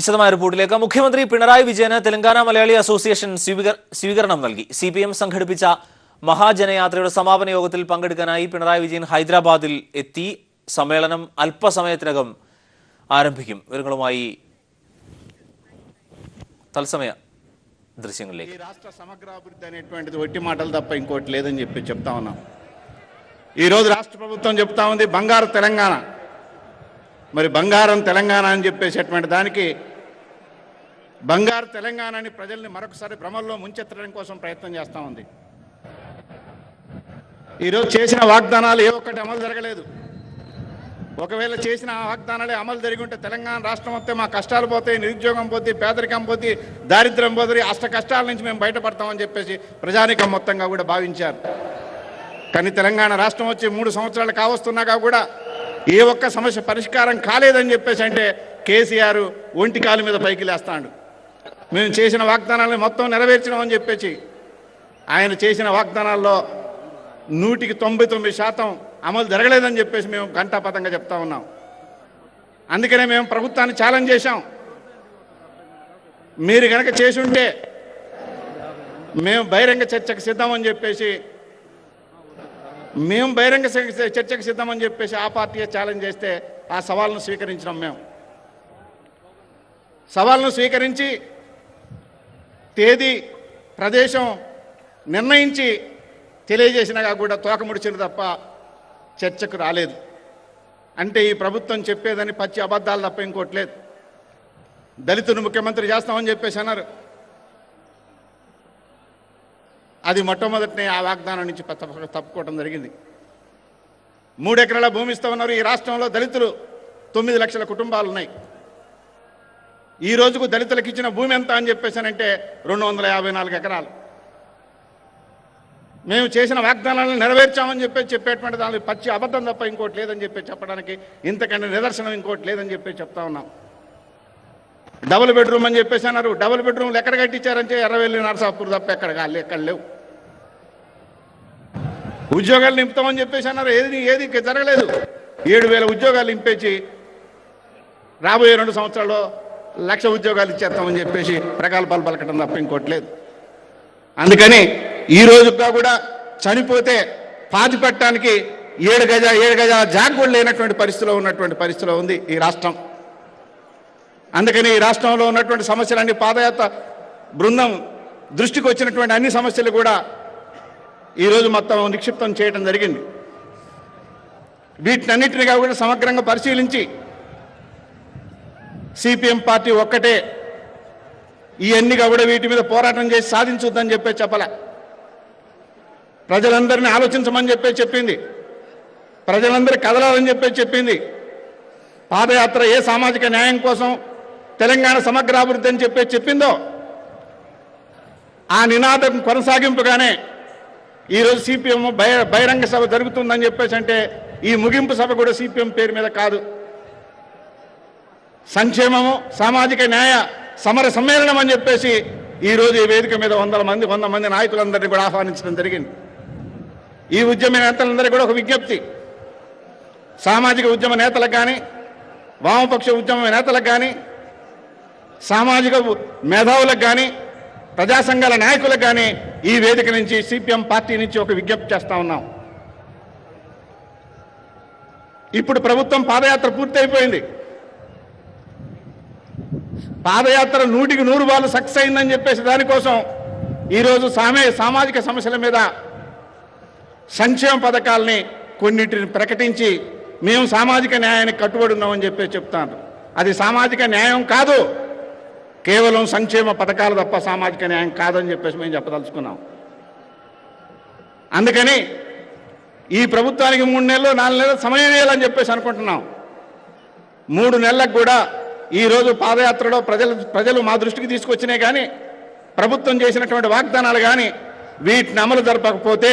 വിശദമായ റിപ്പോർട്ടിലേക്ക്. മുഖ്യമന്ത്രി പിണറായി വിജയന് തെലങ്കാന മലയാളി അസോസിയേഷൻ സ്വീകരണം നൽകി. CPM സംഘടിപ്പിച്ച മഹാജനയാത്രയുടെ സമാപന യോഗത്തിൽ പങ്കെടുക്കാനായി പിണറായി വിജയൻ ഹൈദരാബാദിൽ എത്തി. സമ്മേളനം അല്പസമയത്തിനകം ആരംഭിക്കും. വിവരങ്ങളുമായി തത്സമയ దృశ్యంలోకి. రాష్ట్ర సమగ్రాభివృద్ధి అనేటువంటిది ఒట్టి మాటలు తప్ప ఇంకోటి లేదని చెప్తా ఉన్నాం. ఈరోజు రాష్ట్ర ప్రభుత్వం చెప్తా ఉంది బంగారు తెలంగాణ. మరి బంగారం తెలంగాణ అని చెప్పేసేటువంటి దానికి బంగారు తెలంగాణని ప్రజల్ని మరొకసారి భ్రమల్లో ముంచెత్తడం కోసం ప్రయత్నం చేస్తూ ఉంది. ఈరోజు చేసిన వాగ్దానాలు ఏ ఒక్కటి అమలు జరగలేదు. ఒకవేళ చేసిన వాగ్దానాలే అమలు జరిగి ఉంటే తెలంగాణ రాష్ట్రం వస్తే మా కష్టాలు పోతాయి, నిరుద్యోగం పోతే, పేదరికం పోతే, దారిద్ర్యం పోతే, అష్ట కష్టాల నుంచి మేము బయటపడతామని చెప్పేసి ప్రజానికం మొత్తంగా కూడా భావించారు. కానీ తెలంగాణ రాష్ట్రం వచ్చి 3 సంవత్సరాలు కావస్తున్నాగా కూడా ఏ ఒక్క సమస్య పరిష్కారం కాలేదని చెప్పేసి అంటే కేసీఆర్ ఒంటి కాలు మీద పైకి లేస్తాడు. మేము చేసిన వాగ్దానాలను మొత్తం నెరవేర్చినామని చెప్పేసి ఆయన చేసిన వాగ్దానాల్లో 99% అమలు జరగలేదని చెప్పేసి మేము ఘంటాపథంగా చెప్తా ఉన్నాం. అందుకనే మేము ప్రభుత్వాన్ని ఛాలెంజ్ చేశాం. మీరు కనుక చేసి ఉంటే మేము బహిరంగ చర్చకు సిద్ధమని చెప్పేసి ఆ పార్టీయే ఛాలెంజ్ చేస్తే ఆ సవాల్ను స్వీకరించినాం. మేము సవాల్ను స్వీకరించి తేదీ ప్రదేశం నిర్ణయించి తెలియజేసినాగా కూడా తోకముడిచిన తప్ప చర్చకు రాలేదు. అంటే ఈ ప్రభుత్వం చెప్పేదని పచ్చి అబద్ధాలు తప్ప ఇంకోటి లేదు. దళితుని ముఖ్యమంత్రి చేస్తామని చెప్పేసి అన్నారు. అది మొట్టమొదటినే ఆ వాగ్దానం నుంచి తప్పుకోవడం జరిగింది. 3 ఎకరాల భూమి ఇస్తామన్నారు. ఈ రాష్ట్రంలో దళితులు 9 లక్షల కుటుంబాలు ఉన్నాయి. ఈ రోజుకు దళితులకు ఇచ్చిన భూమి ఎంత అని చెప్పేసానంటే 254 ఎకరాలు. మేము చేసిన వాగ్దానాలను నెరవేర్చామని చెప్పేటువంటి దాని పచ్చి అబద్ధం తప్ప ఇంకోటి లేదని చెప్పడానికి ఇంతకంటే నిదర్శనం ఇంకోటి లేదని చెప్తా ఉన్నాం. డబుల్ బెడ్రూమ్ అని చెప్పేసి అన్నారు. డబుల్ బెడ్రూమ్లు ఎక్కడ కట్టించారంటే ఎర్రవెల్లి, నరసాపూర్ తప్ప ఎక్కడ లేవు. ఉద్యోగాలు నింపుతామని చెప్పేసి అన్నారు. ఏది జరగలేదు. 7,000 ఉద్యోగాలు నింపేసి రాబోయే 2 సంవత్సరాల్లో 1,00,000 ఉద్యోగాలు ఇచ్చేస్తామని చెప్పేసి ప్రగల్భాలు పలకడం తప్ప ఇంకోటి లేదు. అందుకని ఈ రోజుగా కూడా చనిపోతే పాతి పెట్టడానికి 7 గజాల జాగ కూడా లేనటువంటి పరిస్థితిలో ఉంది ఈ రాష్ట్రం. అందుకని ఈ రాష్ట్రంలో ఉన్నటువంటి సమస్యలన్నీ పాదయాత్ర బృందం దృష్టికి వచ్చినటువంటి అన్ని సమస్యలు కూడా ఈరోజు మొత్తం నిక్షిప్తం చేయడం జరిగింది. వీటినన్నింటినీ కూడా సమగ్రంగా పరిశీలించి CPM పార్టీ ఒక్కటే ఇవన్నీ కూడా వీటి మీద పోరాటం చేసి సాధించుద్దని చెప్పాల. ప్రజలందరినీ ఆలోచించమని చెప్పింది. ప్రజలందరూ కదలాలని చెప్పింది. పాదయాత్ర ఏ సామాజిక న్యాయం కోసం, తెలంగాణ సమగ్రాభివృద్ధి అని చెప్పిందో ఆ నినాదం కొనసాగింపుగానే ఈరోజు CPM బహిరంగ సభ జరుగుతుందని చెప్పేసి అంటే ఈ ముగింపు సభ కూడా CPM పేరు మీద కాదు. సంక్షేమము, సామాజిక న్యాయ సమర సమ్మేళనం అని చెప్పేసి ఈరోజు ఈ వేదిక మీద 100 మంది నాయకులందరినీ కూడా ఆహ్వానించడం జరిగింది. ఈ ఉద్యమ నేతలందరికీ కూడా ఒక విజ్ఞప్తి. సామాజిక ఉద్యమ నేతలకు కానీ, వామపక్ష ఉద్యమ నేతలకు కానీ, సామాజిక మేధావులకు కానీ, ప్రజా సంఘాల నాయకులకు కానీ ఈ వేదిక నుంచి CPM పార్టీ నుంచి ఒక విజ్ఞప్తి చేస్తా ఉన్నాం. ఇప్పుడు ప్రభుత్వం పాదయాత్ర పూర్తయిపోయింది. పాదయాత్ర 100కి 100 సక్సెస్ అయిందని చెప్పేసి దానికోసం ఈరోజు సామాజిక సమస్యల మీద సంక్షేమ పథకాలని కొన్నిటిని ప్రకటించి మేము సామాజిక న్యాయానికి కట్టుబడి ఉన్నామని చెప్తాను. అది సామాజిక న్యాయం కాదు, కేవలం సంక్షేమ పథకాలు తప్ప సామాజిక న్యాయం కాదని చెప్పేసి మేము చెప్పదలుచుకున్నాం. అందుకని ఈ ప్రభుత్వానికి 3 నెలలు 4 నెలలు సమయం వేయాలని చెప్పేసి అనుకుంటున్నాం. 3 నెలలకు కూడా ఈరోజు పాదయాత్రలో ప్రజలు మా దృష్టికి తీసుకొచ్చినాయి. కానీ ప్రభుత్వం చేసినటువంటి వాగ్దానాలు కానీ వీటిని అమలు జరపకపోతే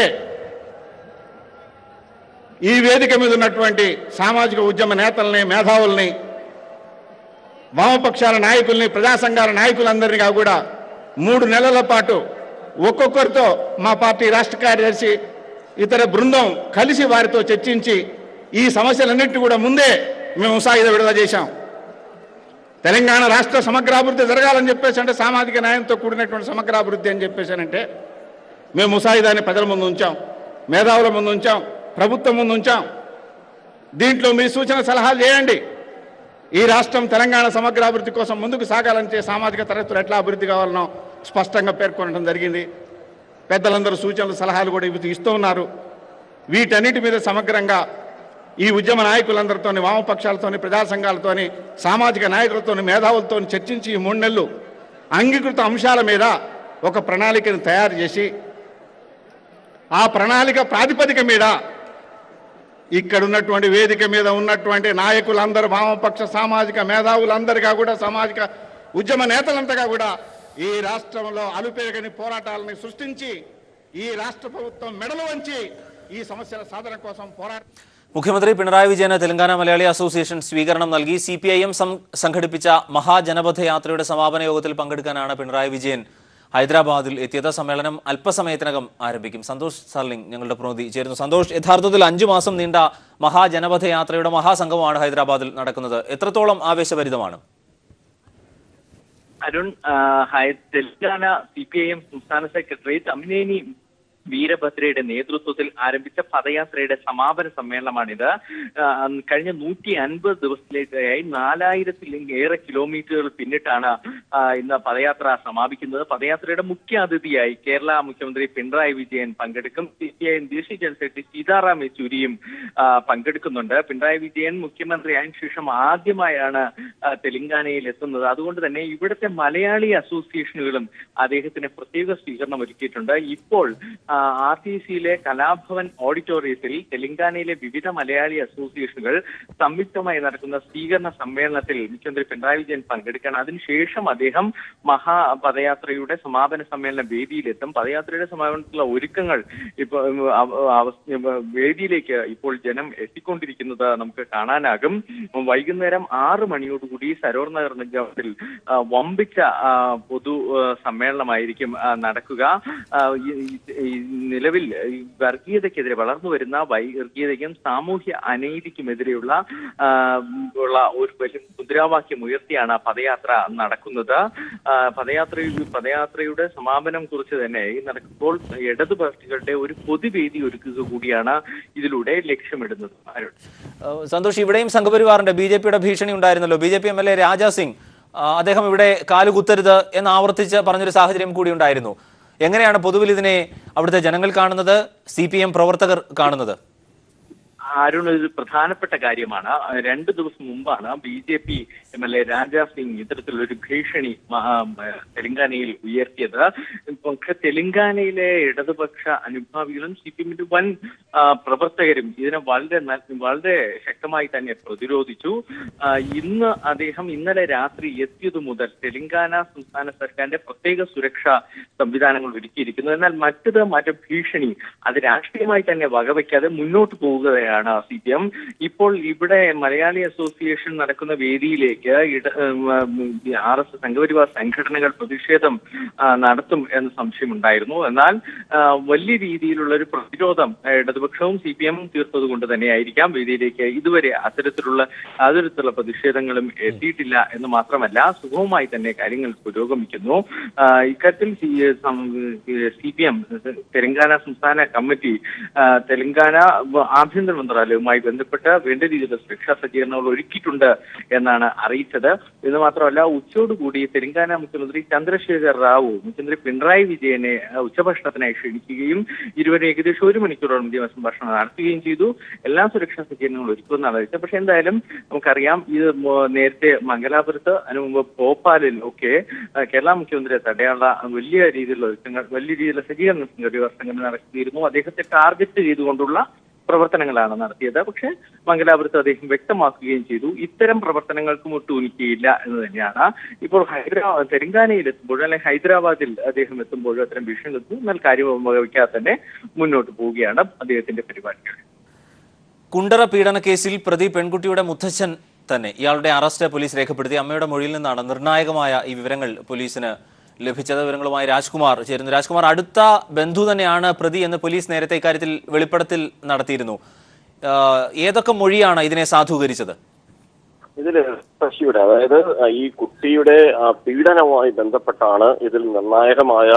ఈ వేదిక మీద ఉన్నటువంటి సామాజిక ఉద్యమ నేతల్ని, మేధావుల్ని, వామపక్షాల నాయకుల్ని, ప్రజా సంఘాల నాయకులందరినీ కూడా 3 నెలల పాటు ఒక్కొక్కరితో మా పార్టీ రాష్ట్ర కార్యదర్శి ఇతర బృందం కలిసి వారితో చర్చించి ఈ సమస్యలన్నింటినీ కూడా ముందే మేము సాయుధ విడుదల చేశాం. తెలంగాణ రాష్ట్ర సమగ్రాభివృద్ధి జరగాలని చెప్పేసి అంటే సామాజిక న్యాయంతో కూడినటువంటి సమగ్రాభివృద్ధి అని చెప్పేసానంటే మేము ముసాయిదాన్ని ప్రజల ముందు ఉంచాం, మేధావుల ముందు ఉంచాం, ప్రభుత్వం ముందు ఉంచాం. దీంట్లో మీ సూచన సలహాలు చేయండి. ఈ రాష్ట్రం తెలంగాణ సమగ్రాభివృద్ధి కోసం ముందుకు సాగాలంటే సామాజిక తరగతులు ఎట్లా అభివృద్ధి కావాలనో స్పష్టంగా పేర్కొనడం జరిగింది. పెద్దలందరూ సూచనలు సలహాలు కూడా ఇస్తూ ఉన్నారు. వీటన్నిటి మీద సమగ్రంగా ఈ ఉద్యమ నాయకులందరితోని, వామపక్షాలతోని, ప్రజా సంఘాలతోని, సామాజిక నాయకులతోని, మేధావులతో చర్చించి ఈ 3 నెలలు అంగీకృత అంశాల మీద ఒక ప్రణాళికను తయారు చేసి ఆ ప్రణాళిక ప్రాతిపదిక మీద ఇక్కడున్నటువంటి వేదిక మీద ఉన్నటువంటి నాయకులందరూ, వామపక్ష సామాజిక మేధావులందరిగా కూడా, సామాజిక ఉద్యమ నేతలంతగా కూడా ఈ రాష్ట్రంలో అలుపెరగని పోరాటాలని సృష్టించి ఈ రాష్ట్ర ప్రభుత్వం మెడలు వంచి ఈ సమస్యల సాధన కోసం മുഖ്യമന്ത്രി പിണറായി വിജയന് തെലങ്കാന മലയാളി അസോസിയേഷൻ സ്വീകരണം നൽകി. CPIM സംഘടിപ്പിച്ച മഹാജനപഥ യാത്രയുടെ സമാപന യോഗത്തിൽ പങ്കെടുക്കാനാണ് പിണറായി വിജയൻ ഹൈദരാബാദിൽ എത്തിയത്. സമ്മേളനം അല്പസമയത്തിനകം ആരംഭിക്കും. സന്തോഷ് സർലിംഗ് ഞങ്ങളുടെ പ്രതിനിധി ചേരുന്നു. സന്തോഷ്, യഥാർത്ഥത്തിൽ 5 മാസം നീണ്ട മഹാജനപഥ യാത്രയുടെ മഹാസംഗമമാണ് ഹൈദരാബാദിൽ നടക്കുന്നത്. എത്രത്തോളം ആവേശഭരിതമാണ്? അരുൺ, തെലങ്കാന CPIM സംസ്ഥാന സെക്രട്ടറി അമിനേനി വീരഭദ്രയുടെ നേതൃത്വത്തിൽ ആരംഭിച്ച പദയാത്രയുടെ സമാപന സമ്മേളനമാണിത്. കഴിഞ്ഞ 150 ദിവസത്തിലേക്കായി 4000-ലേറെ കിലോമീറ്ററുകൾ പിന്നിട്ടാണ് ഇന്ന് പദയാത്ര സമാപിക്കുന്നത്. പദയാത്രയുടെ മുഖ്യ അതിഥിയായി കേരള മുഖ്യമന്ത്രി പിണറായി വിജയൻ പങ്കെടുക്കും. CPIM ദേശീയ ജനറൽ സെക്രട്ടറി സീതാറാം യെച്ചൂരിയും പങ്കെടുക്കുന്നുണ്ട്. പിണറായി വിജയൻ മുഖ്യമന്ത്രിയായ ശേഷം ആദ്യമായാണ് തെലങ്കാനയിൽ എത്തുന്നത്. അതുകൊണ്ട് തന്നെ ഇവിടുത്തെ മലയാളി അസോസിയേഷനുകളും അദ്ദേഹത്തിന് പ്രത്യേക സ്വീകരണം ഒരുക്കിയിട്ടുണ്ട്. ഇപ്പോൾ RTCയിലെ കലാഭവൻ ഓഡിറ്റോറിയത്തിൽ തെലങ്കാനയിലെ വിവിധ മലയാളി അസോസിയേഷനുകൾ സംയുക്തമായി നടക്കുന്ന സ്വീകരണ സമ്മേളനത്തിൽ മുഖ്യമന്ത്രി പിണറായി വിജയൻ പങ്കെടുക്കുകയാണ്. അതിനുശേഷം അദ്ദേഹം മഹാപദയാത്രയുടെ സമാപന സമ്മേളന വേദിയിലെത്തും. പദയാത്രയുടെ സമാപനത്തിലുള്ള ഒരുക്കങ്ങൾ ഇപ്പോൾ വേദിയിലേക്ക് ഇപ്പോൾ ജനം എത്തിക്കൊണ്ടിരിക്കുന്നത് നമുക്ക് കാണാനാകും. വൈകുന്നേരം 6 മണിയോടുകൂടി സരോവർ നഗർ നിഗമത്തിൽ വമ്പിച്ച പൊതു സമ്മേളനമായിരിക്കും നടക്കുക. നിലവിൽ വർഗീയതയ്ക്കെതിരെ വളർന്നു വരുന്ന വർഗീയതയ്ക്കും സാമൂഹ്യ അനീതിക്കുമെതിരെയുള്ള ഒരു വലിയ മുദ്രാവാക്യം ഉയർത്തിയാണ് പദയാത്ര നടക്കുന്നത്. പദയാത്രയുടെ സമാപനം കുറിച്ച് തന്നെ ഈ നടക്കുമ്പോൾ ഇടതു പാർട്ടികളുടെ ഒരു പൊതുവേദി ഒരുക്കുക കൂടിയാണ് ഇതിലൂടെ ലക്ഷ്യമിടുന്നത്. സന്തോഷ്, ഇവിടെയും സംഘപരിവാറിന്റെ BJPയുടെ ഭീഷണി ഉണ്ടായിരുന്നല്ലോ. BJP MLA രാജാ സിംഗ് അദ്ദേഹം ഇവിടെ കാലുകുത്തരുത് എന്ന് ആവർത്തിച്ച് പറഞ്ഞൊരു സാഹചര്യം കൂടി ഉണ്ടായിരുന്നു. എങ്ങനെയാണ് പൊതുവിൽ ഇതിനെ അവിടുത്തെ ജനങ്ങൾ കാണുന്നത്, CPM പ്രവർത്തകർ കാണുന്നത്? അരുൺ, ഒരു പ്രധാനപ്പെട്ട കാര്യമാണ്. 2 ദിവസം മുമ്പാണ് BJP MLA രാജാ സിംഗ് ഇത്തരത്തിലൊരു ഭീഷണി തെലങ്കാനയിൽ ഉയർത്തിയത്. പക്ഷെ തെലങ്കാനയിലെ ഇടതുപക്ഷ അനുഭാവികളും CPMന്റെ വൻ പ്രവർത്തകരും ഇതിനെ വളരെ ശക്തമായി തന്നെ പ്രതിരോധിച്ചു. ഇന്നലെ രാത്രി എത്തിയതു മുതൽ തെലങ്കാന സംസ്ഥാന സർക്കാരിന്റെ പ്രത്യേക സുരക്ഷാ സംവിധാനങ്ങൾ ഒരുക്കിയിരിക്കുന്നു. എന്നാൽ മറ്റു ഭീഷണി അത് രാഷ്ട്രീയമായി തന്നെ വകവയ്ക്കാതെ മുന്നോട്ട് പോവുകയാണ് CPM. ഇപ്പോൾ ഇവിടെ മലയാളി അസോസിയേഷൻ നടക്കുന്ന വേദിയിലേക്ക് RSS സംഘപരിവാർ സംഘടനകൾ പ്രതിഷേധം നടത്തും എന്ന സംശയമുണ്ടായിരുന്നു. എന്നാൽ വലിയ രീതിയിലുള്ള ഒരു പ്രതിരോധം ഇടതുപക്ഷവും CPM തീർത്തത് കൊണ്ട് തന്നെയായിരിക്കാം വേദിയിലേക്ക് ഇതുവരെ അത്തരത്തിലുള്ള പ്രതിഷേധങ്ങളും എത്തിയിട്ടില്ല എന്ന് മാത്രമല്ല, സുഗമമായി തന്നെ കാര്യങ്ങൾ പുരോഗമിക്കുന്നു. ഇക്കാര്യത്തിൽ CPM തെലങ്കാന സംസ്ഥാന കമ്മിറ്റി തെലങ്കാന ആഭ്യന്തര മന്ത്രാലയവുമായി ബന്ധപ്പെട്ട് വേണ്ട രീതിയിലുള്ള സുരക്ഷാ സജ്ജീകരണങ്ങൾ ഒരുക്കിയിട്ടുണ്ട് എന്നാണ് അറിയിച്ചത്. എന്ന് മാത്രമല്ല, ഉച്ചയോടുകൂടി തെലങ്കാന മുഖ്യമന്ത്രി ചന്ദ്രശേഖർ റാവു മുഖ്യമന്ത്രി പിണറായി വിജയനെ ഉച്ചഭക്ഷണത്തിനായി ക്ഷണിക്കുകയും ഇരുവരും ഏകദേശം 1 മണിക്കൂറോളം സംഭാഷണം നടത്തുകയും ചെയ്തു. എല്ലാ സുരക്ഷാ സജ്ജീകരണങ്ങളും ഒരുക്കുമെന്നാണ് അറിയിച്ചത്. പക്ഷെ എന്തായാലും നമുക്കറിയാം, ഇത് നേരത്തെ മംഗലാപുരത്ത് അതിനു മുമ്പ് ഭോപ്പാലിൽ ഒക്കെ കേരള മുഖ്യമന്ത്രിയെ തടയാനുള്ള വലിയ രീതിയിലുള്ള സജ്ജീകരണ സംഘടന നടത്തിയിരുന്നു. അദ്ദേഹത്തെ ടാർഗറ്റ് ചെയ്തുകൊണ്ടുള്ള പ്രവർത്തനങ്ങളാണ് നടത്തിയത്. പക്ഷെ മംഗലാപുരത്ത് അദ്ദേഹം വ്യക്തമാക്കുകയും ചെയ്തു, ഇത്തരം പ്രവർത്തനങ്ങൾക്ക് മുട്ടുകുനിക്കുകയില്ല എന്ന് തന്നെയാണ്. ഇപ്പോൾ തെലങ്കാനയിൽ എത്തുമ്പോഴും അല്ലെങ്കിൽ ഹൈദരാബാദിൽ അദ്ദേഹം എത്തുമ്പോഴും അത്തരം ഭീഷണി എത്തുന്നു. എന്നാൽ കാര്യം വഹിക്കാതെ തന്നെ മുന്നോട്ട് പോവുകയാണ് അദ്ദേഹത്തിന്റെ പരിപാടികൾ. കുണ്ടറ പീഡന കേസിൽ പ്രതി പെൺകുട്ടിയുടെ മുത്തച്ഛൻ തന്നെ ഇയാളുടെ അറസ്റ്റ് പോലീസ് രേഖപ്പെടുത്തി. അമ്മയുടെ മൊഴിയിൽ നിന്നാണ് നിർണായകമായ ഈ വിവരങ്ങൾ പോലീസിന് ലഭിച്ചത്. വിവരങ്ങളുമായി രാജ്കുമാർ ചേരുന്നു. രാജ്കുമാർ, അടുത്ത ബന്ധു തന്നെയാണ് പ്രതി എന്ന് പോലീസ് നേരത്തെ ഇക്കാര്യത്തിൽ വെളിപ്പെടുത്തൽ നടത്തിയിരുന്നു. ഏതൊക്കെ മൊഴിയാണ് ഇതിനെ സാധൂകരിച്ചത്? ഇതില് ശശിയുടെ, അതായത് ഈ കുട്ടിയുടെ പീഡനവുമായി ബന്ധപ്പെട്ടാണ് ഇതിൽ നിർണായകമായ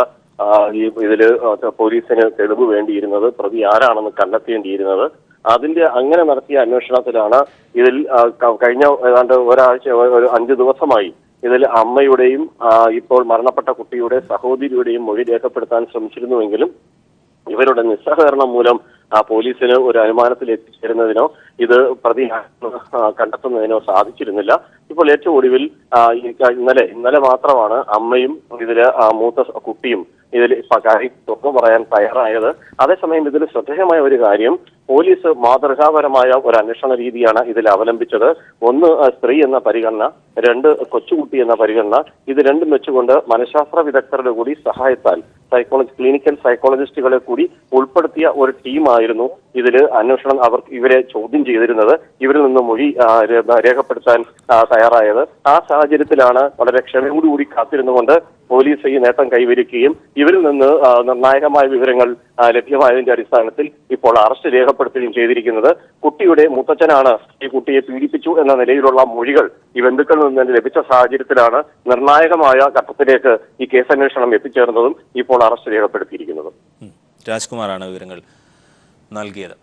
ഇതില് പോലീസിന് തെളിവ് വേണ്ടിയിരുന്നത്, പ്രതി ആരാണെന്ന് കണ്ടെത്തേണ്ടിയിരുന്നത്. അതിന്റെ അങ്ങനെ നടത്തിയ അന്വേഷണത്തിലാണ് ഇതിൽ കഴിഞ്ഞ ഏതാണ്ട് ഒരാഴ്ച, ഒരു 5 ദിവസമായി ഇതിൽ അമ്മയുടെയും ഇപ്പോൾ മരണപ്പെട്ട കുട്ടിയുടെ സഹോദരിയുടെയും മൊഴി രേഖപ്പെടുത്താൻ ശ്രമിച്ചിരുന്നുവെങ്കിലും ഇവരുടെ നിസ്സഹകരണം മൂലം പോലീസിന് ഒരു അനുമാനത്തിൽ എത്തിച്ചേരുന്നതിനോ ഇത് പ്രതി കണ്ടെത്തുന്നതിനോ സാധിച്ചിരുന്നില്ല. ഇപ്പോൾ ഏറ്റവും ഒടുവിൽ ഇന്നലെ മാത്രമാണ് അമ്മയും ഇതില് മൂത്ത കുട്ടിയും ഇതിൽ കാര്യം തുറന്നു പറയാൻ തയ്യാറായത്. അതേസമയം ഇതിൽ ശ്രദ്ധേയമായ ഒരു കാര്യം, പോലീസ് മാതൃകാപരമായ ഒരു അന്വേഷണ രീതിയാണ് ഇതിൽ അവലംബിച്ചത്. 1 സ്ത്രീ എന്ന പരിഗണന, 2 കൊച്ചുകുട്ടി എന്ന പരിഗണന. ഇത് രണ്ടും വെച്ചുകൊണ്ട് മനഃശാസ്ത്ര വിദഗ്ധരുടെ കൂടി സഹായത്താൽ ക്ലിനിക്കൽ സൈക്കോളജിസ്റ്റുകളെ കൂടി ഉൾപ്പെടുത്തിയ ഒരു ടീമായിരുന്നു ഇതിൽ അന്വേഷണം ഇവരെ ചോദ്യം ചെയ്തിരുന്നത്, ഇവരിൽ നിന്ന് മൊഴി രേഖപ്പെടുത്താൻ തയ്യാറായത്. ആ സാഹചര്യത്തിലാണ് വളരെ ക്ഷമയോടുകൂടി കാത്തിരുന്നുകൊണ്ട് പോലീസ് ഈ നേട്ടം കൈവരിക്കുകയും ഇവരിൽ നിന്ന് നിർണായകമായ വിവരങ്ങൾ ലഭ്യമായതിന്റെ അടിസ്ഥാനത്തിൽ ഇപ്പോൾ അറസ്റ്റ് രേഖപ്പെടുത്തുകയും ചെയ്തിരിക്കുന്നത്. കുട്ടിയുടെ മുത്തച്ഛനാണ് ഈ കുട്ടിയെ പീഡിപ്പിച്ചു എന്ന നിലയിലുള്ള മൊഴികൾ ഈ ബന്ധുക്കളിൽ നിന്ന് ലഭിച്ച സാഹചര്യത്തിലാണ് നിർണായകമായ ഘട്ടത്തിലേക്ക് ഈ കേസന്വേഷണം എത്തിച്ചേർന്നതും ഇപ്പോൾ അറസ്റ്റ് രേഖപ്പെടുത്തിയിരിക്കുന്നതും. രാജ്കുമാറാണ് വിവരങ്ങൾ നൽകിയത്.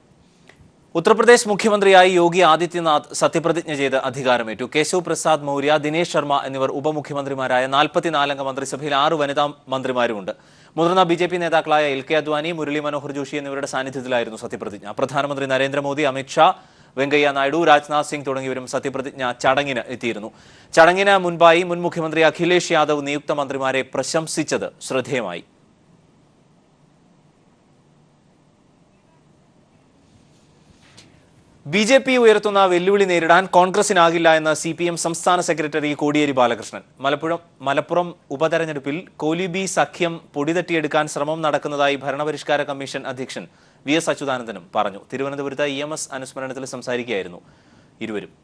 ഉത്തർപ്രദേശ് മുഖ്യമന്ത്രിയായി യോഗി ആദിത്യനാഥ് സത്യപ്രതിജ്ഞ ചെയ്ത് അധികാരമേറ്റു. കേശവ് പ്രസാദ് മൗര്യ, ദിനേശ് ശർമ്മ എന്നിവർ ഉപമുഖ്യമന്ത്രിമാരായ 44 അംഗ മന്ത്രിസഭയിൽ 6 വനിതാ മന്ത്രിമാരുമുണ്ട്. മുതിർന്ന BJP നേതാക്കളായ LK അദ്വാനി, മുരളി മനോഹർ ജോഷി എന്നിവരുടെ സാന്നിധ്യത്തിലായിരുന്നു സത്യപ്രതിജ്ഞ. പ്രധാനമന്ത്രി നരേന്ദ്രമോദി, അമിത്ഷാ, വെങ്കയ്യ നായിഡു, രാജ്നാഥ് സിംഗ് തുടങ്ങിയവരും സത്യപ്രതിജ്ഞ ചടങ്ങിന് എത്തിയിരുന്നു. ചടങ്ങിന് മുൻപായി മുൻ മുഖ്യമന്ത്രി അഖിലേഷ് യാദവ് നിയുക്ത മന്ത്രിമാരെ പ്രശംസിച്ചത് ശ്രദ്ധേയമായി. BJP ഉയർത്തുന്ന വെല്ലുവിളി നേരിടാൻ കോൺഗ്രസിനാകില്ല എന്ന് CPM സംസ്ഥാന സെക്രട്ടറി കോടിയേരി ബാലകൃഷ്ണൻ. മലപ്പുറം ഉപതെരഞ്ഞെടുപ്പിൽ കോലിബി സഖ്യം പൊടിതട്ടിയെടുക്കാൻ ശ്രമം നടക്കുന്നതായി ഭരണപരിഷ്കാര കമ്മീഷൻ അധ്യക്ഷൻ VS അച്യുതാനന്ദനും പറഞ്ഞു. തിരുവനന്തപുരത്ത് EMS അനുസ്മരണത്തിൽ സംസാരിക്കുകയായിരുന്നു ഇരുവരും.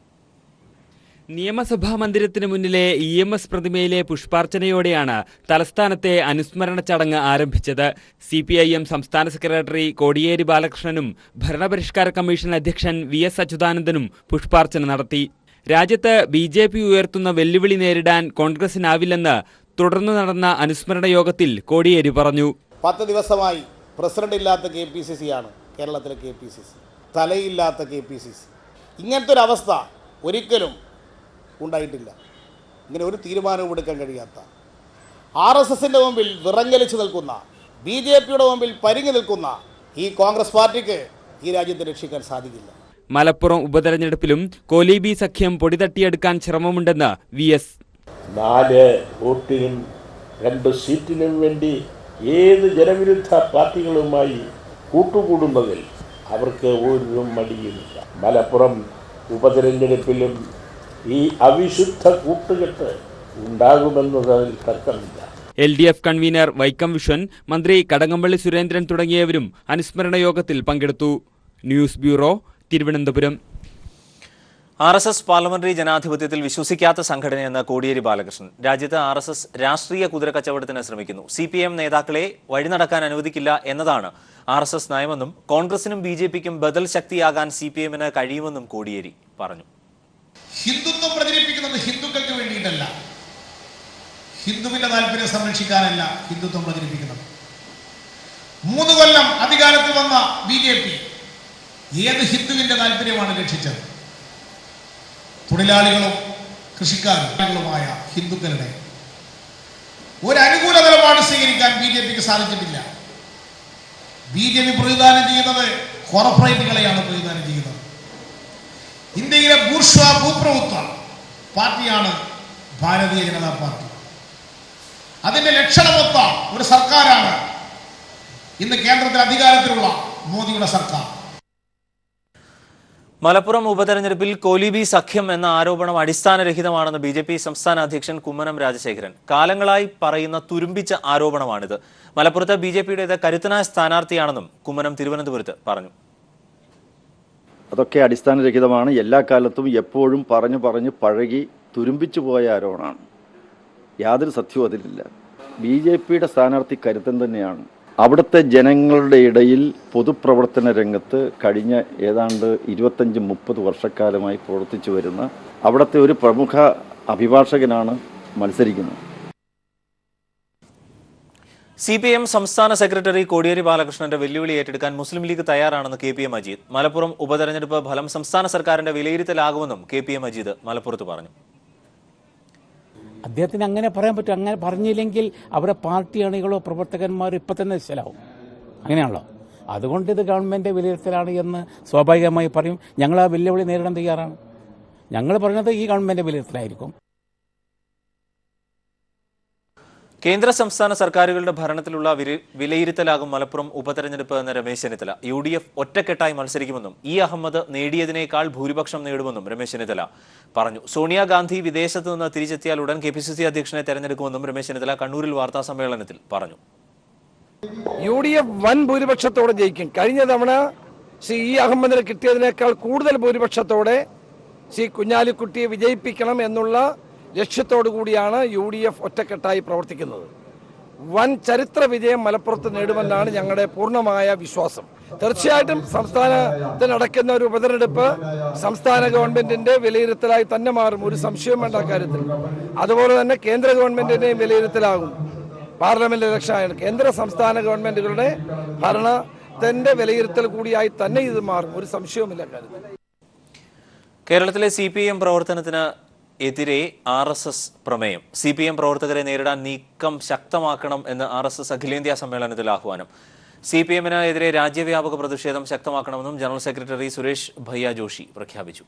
നിയമസഭാ മന്ദിരത്തിന് മുന്നിലെ EMS പ്രതിമയിലെ പുഷ്പാർച്ചനയോടെയാണ് തലസ്ഥാനത്തെ അനുസ്മരണ ചടങ്ങ് ആരംഭിച്ചത്. CPIM സംസ്ഥാന സെക്രട്ടറി കോടിയേരി ബാലകൃഷ്ണനും ഭരണപരിഷ്കാര കമ്മീഷൻ അധ്യക്ഷൻ VS അച്യുതാനന്ദനും പുഷ്പാർച്ചന നടത്തി. രാജ്യത്ത് BJP ഉയർത്തുന്ന വെല്ലുവിളി നേരിടാൻ കോൺഗ്രസിനാവില്ലെന്ന് തുടർന്ന് നടന്ന അനുസ്മരണ യോഗത്തിൽ കോടിയേരി പറഞ്ഞു. 10 ദിവസമായി പ്രസിഡന്റ് ഇല്ലാത്ത KPCC ആണ് കേരളത്തിലെ KPCC, തലയില്ലാത്ത KPCC. ഇങ്ങനത്തെ ഒരു അവസ്ഥ ഒരിക്കലും ഉണ്ടായിട്ടില്ല. ഇങ്ങനെ ഒരു തീരുമാനവും എടുക്കാൻ കഴിയാത്ത, RSSന്റെ മുമ്പിൽ വിറങ്ങലിച്ചു നിൽക്കുന്ന, BJPയുടെ മുമ്പിൽ പരിങ്ങി നിൽക്കുന്ന ഈ കോൺഗ്രസ് പാർട്ടിക്ക് ഈ രാജ്യത്തെ രക്ഷിക്കാൻ സാധിക്കില്ല. മലപ്പുറം ഉപതെരഞ്ഞെടുപ്പിലും കോലിബി സഖ്യം പൊടിതട്ടിയെടുക്കാൻ ശ്രമമുണ്ടെന്ന് VS. 4 വോട്ടിനും 2 സീറ്റിനും വേണ്ടി ഏത് ജനവിരുദ്ധ പാർട്ടികളുമായി കൂട്ടുകൂടുന്നതിൽ അവർക്ക് ഒരു മടിയുമില്ല. മലപ്പുറം ഉപതെരഞ്ഞെടുപ്പിലും ഈ അവിശുദ്ധ കൂട്ടുകെട്ട് ഉണ്ടാകുമെന്നതിൽ തർക്കമില്ല. LDF കൺവീനർ വൈക്കം വിശ്വൻ, മന്ത്രി കടകംപള്ളി സുരേന്ദ്രൻ തുടങ്ങിയവരും അനുസ്മരണ യോഗത്തിൽ പങ്കെടുത്തു. News bureau, Thiruvananthapuram. RSS parliamentary ജനാധിപത്യത്തിൽ വിശ്വസിക്കാത്ത സംഘടനയെന്ന് കോടിയേരി ബാലകൃഷ്ണൻ. രാജ്യത്ത് RSS രാഷ്ട്രീയ കുതിരക്കച്ചവടത്തിന് ശ്രമിക്കുന്നു. CPM നേതാക്കളെ വഴിനടക്കാൻ അനുവദിക്കില്ല എന്നതാണ് RSS നയമെന്നും കോൺഗ്രസിനും BJPക്കും ബദൽ ശക്തിയാകാൻ CPMന് കഴിയുമെന്നും കോടിയേരി പറഞ്ഞു. ഹിന്ദുത്വം പ്രചരിപ്പിക്കുന്നത് ഹിന്ദുക്കൾക്ക് വേണ്ടിയിട്ടല്ല, ഹിന്ദുവിന്റെ താല്പര്യം സംരക്ഷിക്കാനല്ല ഹിന്ദുത്വം പ്രചരിപ്പിക്കുന്നത്. 3 കൊല്ലം അധികാരത്തിൽ വന്ന BJP ഏത് ഹിന്ദുവിന്റെ താല്പര്യമാണ് രക്ഷിച്ചത്? തൊഴിലാളികളും കൃഷിക്കാരുമായ ഹിന്ദുക്കളുടെ ഒരു അനുകൂല നിലപാട് സ്വീകരിക്കാൻ BJPക്ക് സാധിച്ചിട്ടില്ല. BJP പ്രതിദാനം ചെയ്യുന്നത് കോർപ്പറേറ്റുകളെയാണ് പ്രതിദാനം ചെയ്യുന്നത്. ഇന്ത്യയിലെ ബൂർഷ്വാ ഭൂപ്രഭുത്വ പാർട്ടിയാണ് ഭാരതീയ ജനതാ പാർട്ടി. അതിന്റെ ലക്ഷണമൊത്ത ഒരു സർക്കാരാണ് ഇന്ന് കേന്ദ്രത്തിൽ അധികാരത്തിലുള്ള മോദിയുടെ സർക്കാർ. മലപ്പുറം ഉപതെരഞ്ഞെടുപ്പിൽ കോലിബി സഖ്യം എന്ന ആരോപണം അടിസ്ഥാനരഹിതമാണെന്ന് BJP സംസ്ഥാന അധ്യക്ഷൻ കുമ്മനം രാജശേഖരൻ. കാലങ്ങളായി പറയുന്ന തുരുമ്പിച്ച ആരോപണമാണിത്. മലപ്പുറത്ത് BJPയുടേത് കരുത്തനായ സ്ഥാനാർത്ഥിയാണെന്നും കുമ്മനം തിരുവനന്തപുരത്ത് പറഞ്ഞു. അതൊക്കെ അടിസ്ഥാനരഹിതമാണ്. എല്ലാ കാലത്തും എപ്പോഴും പറഞ്ഞു പഴകി തുരുമ്പിച്ചു പോയ ആരോപണമാണ്. യാതൊരു സത്യവും അതിലില്ല. BJPയുടെ സ്ഥാനാർത്ഥി കരുത്തൻ തന്നെയാണ്. അവിടുത്തെ ജനങ്ങളുടെ ഇടയിൽ പൊതുപ്രവർത്തന രംഗത്ത് കഴിഞ്ഞ ഏതാണ്ട് 25-30 വർഷക്കാലമായി പ്രവർത്തിച്ചു വരുന്ന അവിടുത്തെ ഒരു പ്രമുഖ അഭിഭാഷകനാണ് മത്സരിക്കുന്നത്. CPM സംസ്ഥാന സെക്രട്ടറി കോടിയേരി ബാലകൃഷ്ണന്റെ വെല്ലുവിളി ഏറ്റെടുക്കാൻ മുസ്ലിം ലീഗ് തയ്യാറാണെന്ന് KP മജീദ്. മലപ്പുറം ഉപതെരഞ്ഞെടുപ്പ് ഫലം സംസ്ഥാന സർക്കാരിന്റെ വിലയിരുത്തലാകുമെന്നും KP മജീദ് മലപ്പുറത്ത് പറഞ്ഞു. അദ്ദേഹത്തിന് അങ്ങനെ പറയാൻ പറ്റും. അങ്ങനെ പറഞ്ഞില്ലെങ്കിൽ അവരുടെ പാർട്ടി അണികളോ പ്രവർത്തകന്മാരോ ഇപ്പം തന്നെ നിശ്ചലാവും. അങ്ങനെയാണല്ലോ. അതുകൊണ്ട് ഇത് ഗവൺമെൻറ് വിലയിരുത്തലാണ് എന്ന് സ്വാഭാവികമായി പറയും. ഞങ്ങൾ ആ വെല്ലുവിളി നേരിടാൻ തയ്യാറാണ്. ഞങ്ങൾ പറയുന്നത് ഈ ഗവൺമെൻറ് വിലയിരുത്തലായിരിക്കും. കേന്ദ്ര സംസ്ഥാന സർക്കാരുകളുടെ ഭരണത്തിലുള്ള വിലയിരുത്തലാകും മലപ്പുറം ഉപതെരഞ്ഞെടുപ്പ് എന്ന രമേശ് ചെന്നിത്തല. UDF ഒറ്റക്കെട്ടായി മത്സരിക്കുമെന്നും അഹമ്മദ് നേടിയതിനേക്കാൾ ഭൂരിപക്ഷം നേടുമെന്നും രമേശ് ചെന്നിത്തല പറഞ്ഞു. സോണിയാഗാന്ധി വിദേശത്ത് നിന്ന് തിരിച്ചെത്തിയാൽ ഉടൻ KPCC അധ്യക്ഷനെ തെരഞ്ഞെടുക്കുമെന്നും രമേശ് ചെന്നിത്തല കണ്ണൂരിൽ വാർത്താ സമ്മേളനത്തിൽ പറഞ്ഞു. UDF വൻ ഭൂരിപക്ഷത്തോടെ ജയിക്കും. കഴിഞ്ഞ തവണ അഹമ്മദിന് കിട്ടിയതിനേക്കാൾ കൂടുതൽ ഭൂരിപക്ഷത്തോടെ കുഞ്ഞാലിക്കുട്ടിയെ വിജയിപ്പിക്കണം എന്നുള്ള ലക്ഷ്യത്തോടു കൂടിയാണ് UDF ഒറ്റക്കെട്ടായി പ്രവർത്തിക്കുന്നത്. വൻ ചരിത്ര വിജയം മലപ്പുറത്ത് നേടുമെന്നാണ് ഞങ്ങളുടെ പൂർണ്ണമായ വിശ്വാസം. തീർച്ചയായിട്ടും സംസ്ഥാനത്ത് നടക്കുന്ന ഒരു ഉപതെരഞ്ഞെടുപ്പ് സംസ്ഥാന ഗവൺമെന്റിന്റെ വിലയിരുത്തലായി തന്നെ മാറും, ഒരു സംശയവും വേണ്ട കാര്യത്തിൽ. അതുപോലെ തന്നെ കേന്ദ്ര ഗവൺമെന്റിന്റെയും വിലയിരുത്തലാകും. പാർലമെന്റ് ഇലക്ഷനാണ് കേന്ദ്ര സംസ്ഥാന ഗവൺമെന്റുകളുടെ ഭരണത്തിന്റെ വിലയിരുത്തൽ കൂടിയായി തന്നെ ഇത് മാറും, ഒരു സംശയവുമില്ല കാര്യത്തിൽ. കേരളത്തിലെ CPM പ്രവർത്തനത്തിന് എതിരെ RSS പ്രമേയം. CPM പ്രവർത്തകരെ നേരിടാൻ നീക്കം ശക്തമാക്കണം എന്ന് RSS അഖിലേന്ത്യാ സമ്മേളനത്തിൽ ആഹ്വാനം. CPM-ന് എതിരെ രാജ്യവ്യാപക പ്രതിഷേധം ശക്തമാക്കണമെന്നും ജനറൽ സെക്രട്ടറി സുരേഷ് ഭയ്യ ജോഷി പ്രഖ്യാപിച്ചു.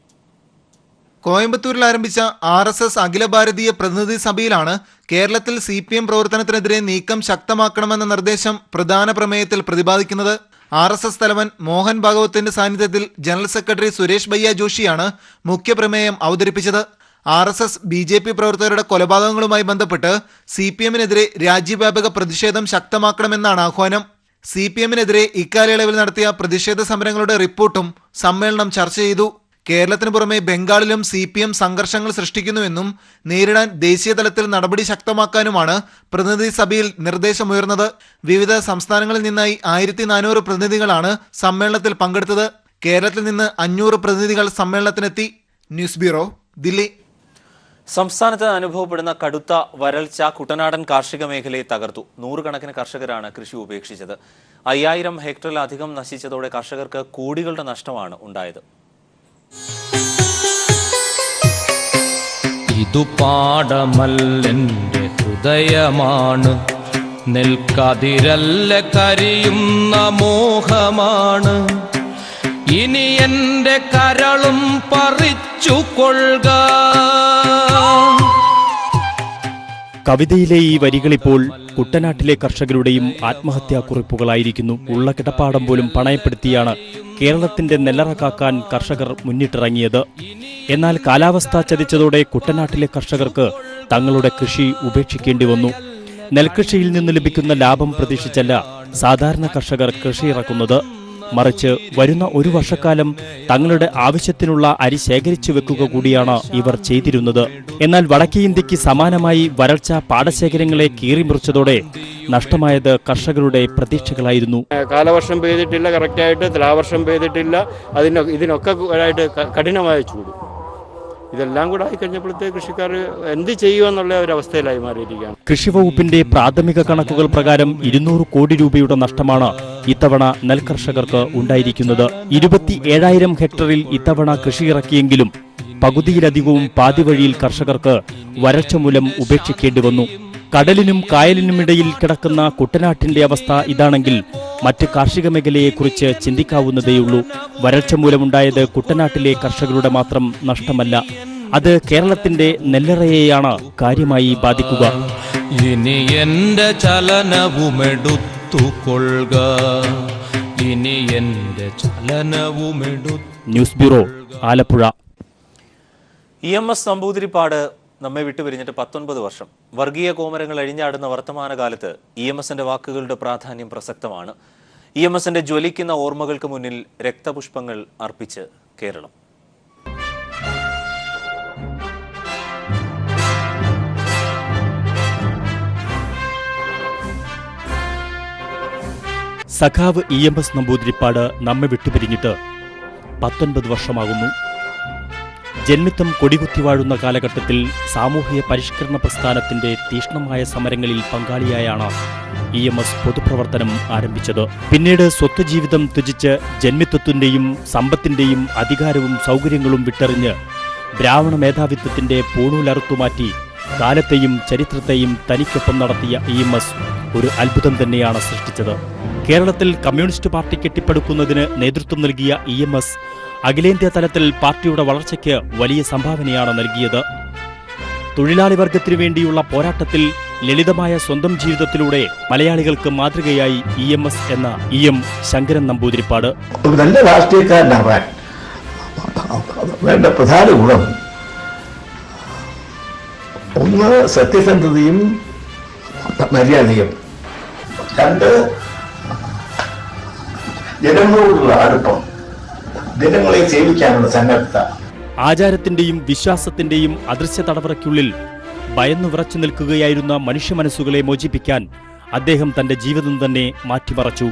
കോയമ്പത്തൂരിൽ ആരംഭിച്ച RSS അഖില ഭാരതീയ പ്രതിനിധി സഭയിലാണ് കേരളത്തിൽ CPM പ്രവർത്തനത്തിനെതിരെ നീക്കം ശക്തമാക്കണമെന്ന നിർദ്ദേശം പ്രധാന പ്രമേയത്തിൽ പ്രതിപാദിക്കുന്നത്. RSS തലവൻ മോഹൻ ഭാഗവത്തിന്റെ സാന്നിധ്യത്തിൽ ജനറൽ സെക്രട്ടറി സുരേഷ് ഭയ്യ ജോഷിയാണ് മുഖ്യപ്രമേയം അവതരിപ്പിച്ചത്. RSS BJP പ്രവർത്തകരുടെ കൊലപാതകങ്ങളുമായി ബന്ധപ്പെട്ട് CPM-നെതിരെ രാജ്യവ്യാപക പ്രതിഷേധം ശക്തമാക്കണമെന്നാണ് ആഹ്വാനം. CPM-നെതിരെ ഇക്കാലയളവിൽ നടത്തിയ പ്രതിഷേധ സമരങ്ങളുടെ റിപ്പോർട്ടും സമ്മേളനം ചർച്ച ചെയ്തു. കേരളത്തിന് പുറമെ ബംഗാളിലും CPM സംഘർഷങ്ങൾ സൃഷ്ടിക്കുന്നുവെന്നും നേരിടാൻ ദേശീയ തലത്തിൽ നടപടി ശക്തമാക്കാനുമാണ് പ്രതിനിധി സഭയിൽ നിർദ്ദേശമുയർന്നത്. വിവിധ സംസ്ഥാനങ്ങളിൽ നിന്നായി 1400 പ്രതിനിധികളാണ് സമ്മേളനത്തിൽ പങ്കെടുത്തത്. കേരളത്തിൽ നിന്ന് 500 പ്രതിനിധികൾ സമ്മേളനത്തിനെത്തി. News bureau, Delhi. സംസ്ഥാനത്ത് അനുഭവപ്പെടുന്ന കടുത്ത വരൾച്ച കുട്ടനാടൻ കാർഷിക മേഖലയെ തകർത്തു. നൂറുകണക്കിന് കർഷകരാണ് കൃഷി ഉപേക്ഷിച്ചത്. 5000 ഹെക്ടറിലധികം നശിച്ചതോടെ കർഷകർക്ക് കോടികളുടെ നഷ്ടമാണ് ഉണ്ടായത്. ഇതു പാടമല്ലെന്റെ ഹൃദയമാണ്, നെൽക്കതിരല്ല കരിയുന്ന മോഹമാണ്, ഇനി എന്റെ കരളും പറിച്ചു കൊള്ളുക. കവിതയിലെ ഈ വരികളിപ്പോൾ കുട്ടനാട്ടിലെ കർഷകരുടെയും ആത്മഹത്യാക്കുറിപ്പുകളായിരിക്കുന്നു. ഉള്ള കിടപ്പാടം പോലും പണയപ്പെടുത്തിയാണ് കേരളത്തിന്റെ നെല്ലറ കാക്കാൻ കർഷകർ മുന്നിട്ടിറങ്ങിയത്. എന്നാൽ കാലാവസ്ഥ ചതിച്ചതോടെ കുട്ടനാട്ടിലെ കർഷകർക്ക് തങ്ങളുടെ കൃഷി ഉപേക്ഷിക്കേണ്ടി വന്നു. നെൽകൃഷിയിൽ നിന്ന് ലഭിക്കുന്ന ലാഭം പ്രതീക്ഷിച്ചല്ല സാധാരണ കർഷകർ കൃഷി ഇറക്കുന്നത്. മറിച്ച് വരുന്ന ഒരു വർഷക്കാലം തങ്ങളുടെ ആവശ്യത്തിനുള്ള അരി ശേഖരിച്ചു വെക്കുക കൂടിയാണ് ഇവർ ചെയ്തിരുന്നത്. എന്നാൽ വടക്കേ ഇന്ത്യക്ക് സമാനമായി വരൾച്ച പാടശേഖരങ്ങളെ കീറിമുറിച്ചതോടെ നഷ്ടമായത് കർഷകരുടെ പ്രതീക്ഷകളായിരുന്നു. കാലവർഷം പെയ്തിട്ടില്ല, കറക്റ്റായിട്ട് തുലാവർഷം പെയ്തിട്ടില്ല, ഇതിനൊക്കെ ആയിട്ട് കഠിനമായ ചൂട്, ഇതെല്ലാം കൂടെ ആയിക്കഴിഞ്ഞപ്പോഴത്തെ കൃഷിക്കാർ എന്ത് ചെയ്യുമെന്നുള്ള ഒരു അവസ്ഥയിലായി മാറിയിരിക്കുകയാണ്. കൃഷിവകുപ്പിന്റെ പ്രാഥമിക കണക്കുകൾ പ്രകാരം 200 കോടി രൂപയുടെ നഷ്ടമാണ് ഇത്തവണ നെൽകർഷകർക്ക് ഉണ്ടായിരിക്കുന്നത്. 27,000 ഹെക്ടറിൽ ഇത്തവണ കൃഷി ഇറക്കിയെങ്കിലും പകുതിയിലധികവും പാതിവഴിയിൽ കർഷകർക്ക് വരൾച്ച മൂലം ഉപേക്ഷിക്കേണ്ടി വന്നു. കടലിനും കായലിനുമിടയിൽ കിടക്കുന്ന കുട്ടനാട്ടിന്റെ അവസ്ഥ ഇതാണെങ്കിൽ മറ്റ് കാർഷിക മേഖലയെക്കുറിച്ച് ചിന്തിക്കാവുന്നതേയുള്ളൂ. വരൾച്ച മൂലമുണ്ടായത് കുട്ടനാട്ടിലെ കർഷകരുടെ മാത്രം നഷ്ടമല്ല, അത് കേരളത്തിന്റെ നെല്ലറയെയാണ് കാര്യമായി ബാധിക്കുക. ഇനി എന്റെ ചലനവുമെടുത്തുകൊള്ളുക, ഇനി എന്റെ ചലനവുമെടുത്തു. News bureau, Alappuzha. EMS Namboodiripad നമ്മെ വിട്ടുപിരിഞ്ഞിട്ട് 19 വർഷം. വർഗീയ കോമരങ്ങൾ അഴിഞ്ഞാടുന്ന വർത്തമാനകാലത്ത് EMSന്റെ വാക്കുകളുടെ പ്രാധാന്യം പ്രസക്തമാണ്. EMSന്റെ ജ്വലിക്കുന്ന ഓർമ്മകൾക്ക് മുന്നിൽ രക്തപുഷ്പങ്ങൾ അർപ്പിച്ച് കേരളം. സഖാവ് EMS നമ്പൂതിരിപ്പാട് നമ്മെ വിട്ടുപിരിഞ്ഞിട്ട് 19 വർഷമാകുന്നു. ജന്മിത്തം കൊടികുത്തി വാഴുന്ന കാലഘട്ടത്തിൽ സാമൂഹിക പരിഷ്കരണ പ്രസ്ഥാനത്തിന്റെ തീക്ഷ്ണമായ സമരങ്ങളിൽ പങ്കാളിയായാണ് EMS പൊതുപ്രവർത്തനം ആരംഭിച്ചത്. പിന്നീട് സ്വത്വജീവിതം ത്യജിച്ച് ജന്മിത്വത്തിന്റെയും സമ്പത്തിന്റെയും അധികാരവും സൗകര്യങ്ങളും വിട്ടെറിഞ്ഞ് ബ്രാഹ്മണ മേധാവിത്വത്തിന്റെ പൂണൂലറുത്തുമാറ്റി കാലത്തെയും ചരിത്രത്തെയും തനിക്കൊപ്പം നടത്തിയ EMS ഒരു അത്ഭുതം തന്നെയാണ് സൃഷ്ടിച്ചത്. കേരളത്തിൽ കമ്മ്യൂണിസ്റ്റ് പാർട്ടി കെട്ടിപ്പടുക്കുന്നതിന് നേതൃത്വം നൽകിയ EMS അഖിലേന്ത്യാ തലത്തിൽ പാർട്ടിയുടെ വളർച്ചയ്ക്ക് വലിയ സംഭാവനയാണ് നൽകിയത്. തൊഴിലാളി വർഗത്തിനു വേണ്ടിയുള്ള പോരാട്ടത്തിൽ ലളിതമായ സ്വന്തം ജീവിതത്തിലൂടെ മലയാളികൾക്ക് മാതൃകയായി EMS എന്ന EM ശങ്കരൻ നമ്പൂതിരിപ്പാട്. നല്ല രാഷ്ട്രീയക്കാരനാവാൻ വേണ്ട പ്രധാന ഗുണം ഒന്ന് സത്യസന്ധതയും മര്യാദയും, രണ്ട് ജനങ്ങളോടുള്ള അടുപ്പം, ജനങ്ങളെ സേവിക്കാനുള്ള സന്നദ്ധത. ആചാരത്തിന്റെയും വിശ്വാസത്തിന്റെയും അദൃശ്യ തടവറയ്ക്കുള്ളിൽ ഭയന്നു വിറച്ചു നിൽക്കുകയായിരുന്ന മനുഷ്യ മനസ്സുകളെ മോചിപ്പിക്കാൻ അദ്ദേഹം തന്റെ ജീവിതം തന്നെ മാറ്റിമറച്ചു.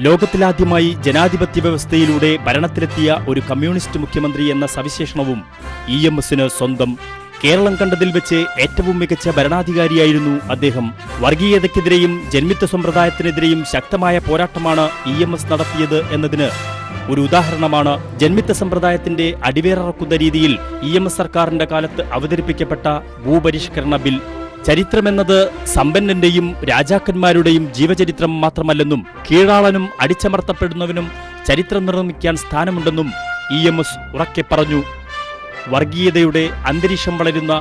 ലോകത്തിലാദ്യമായി ജനാധിപത്യ വ്യവസ്ഥയിലൂടെ ഭരണത്തിലെത്തിയ ഒരു കമ്മ്യൂണിസ്റ്റ് മുഖ്യമന്ത്രി എന്ന സവിശേഷണവും EMSന് സ്വന്തം. കേരളം കണ്ടതിൽ വെച്ച് ഏറ്റവും മികച്ച ഭരണാധികാരിയായിരുന്നു അദ്ദേഹം. വർഗീയതയ്ക്കെതിരെയും ജന്മിത്വ സമ്പ്രദായത്തിനെതിരെയും ശക്തമായ പോരാട്ടമാണ് EMS നടത്തിയത് എന്നതിന് ഒരു ഉദാഹരണമാണ് ജന്മിത്വ സമ്പ്രദായത്തിന്റെ അടിവേറക്കുന്ന രീതിയിൽ EMS സർക്കാരിന്റെ കാലത്ത് അവതരിപ്പിക്കപ്പെട്ട ഭൂപരിഷ്കരണ ബിൽ. ചരിത്രമെന്നത് സമ്പന്നന്റെയും രാജാക്കന്മാരുടെയും ജീവചരിത്രം മാത്രമല്ലെന്നും കീഴാളനും അടിച്ചമർത്തപ്പെടുന്നവനും ചരിത്രം നിർമ്മിക്കാൻ സ്ഥാനമുണ്ടെന്നും EMS ഉറക്കെ പറഞ്ഞു. വർഗീയതയുടെ അന്തരീക്ഷം വളരുന്ന,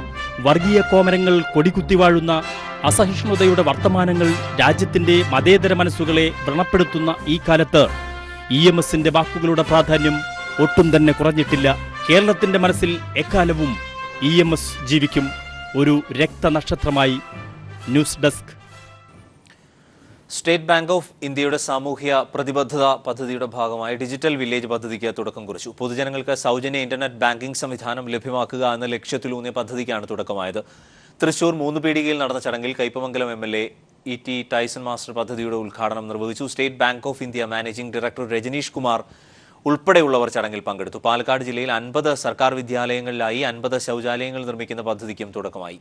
വർഗീയ കോമരങ്ങൾ കൊടികുത്തിവാഴുന്ന, അസഹിഷ്ണുതയുടെ വർത്തമാനങ്ങൾ രാജ്യത്തിന്റെ മതേതര മനസ്സുകളെ വ്രണപ്പെടുത്തുന്ന ഈ കാലത്ത് EMSന്റെ വാക്കുകളുടെ പ്രാധാന്യം ഒട്ടും തന്നെ കുറഞ്ഞിട്ടില്ല. കേരളത്തിന്റെ മനസ്സിൽ എക്കാലവും EMS ജീവിക്കും, ഒരു രക്തനക്ഷത്രമായി. News desk. State bank of ഇന്ത്യയുടെ സാമൂഹ്യ പ്രതിബദ്ധത പദ്ധതിയുടെ ഭാഗമായി ഡിജിറ്റൽ വില്ലേജ് പദ്ധതിക്ക് തുടക്കം കുറിച്ചു. പൊതുജനങ്ങൾക്ക് സൗജന്യ ഇന്റർനെറ്റ് ബാങ്കിംഗ് സംവിധാനം ലഭ്യമാക്കുക എന്ന ലക്ഷ്യത്തിലൂന്നിയ പദ്ധതിക്കാണ് തുടക്കമായത്. തൃശൂർ 3 പീടികയിൽ നടന്ന ചടങ്ങിൽ Kaipamangalam MLA ET Tyson master പദ്ധതിയുടെ ഉദ്ഘാടനം നിർവഹിച്ചു. State bank of India managing director Rajneesh Kumar ഉൾപ്പെടെയുള്ളവർ ചടങ്ങിൽ പങ്കെടുത്തു. പാലക്കാട് ജില്ലയിൽ 50 സർക്കാർ വിദ്യാലയങ്ങളിലായി 50 ശൗചാലയങ്ങൾ നിർമ്മിക്കുന്ന പദ്ധതിക്കും തുടക്കമായി.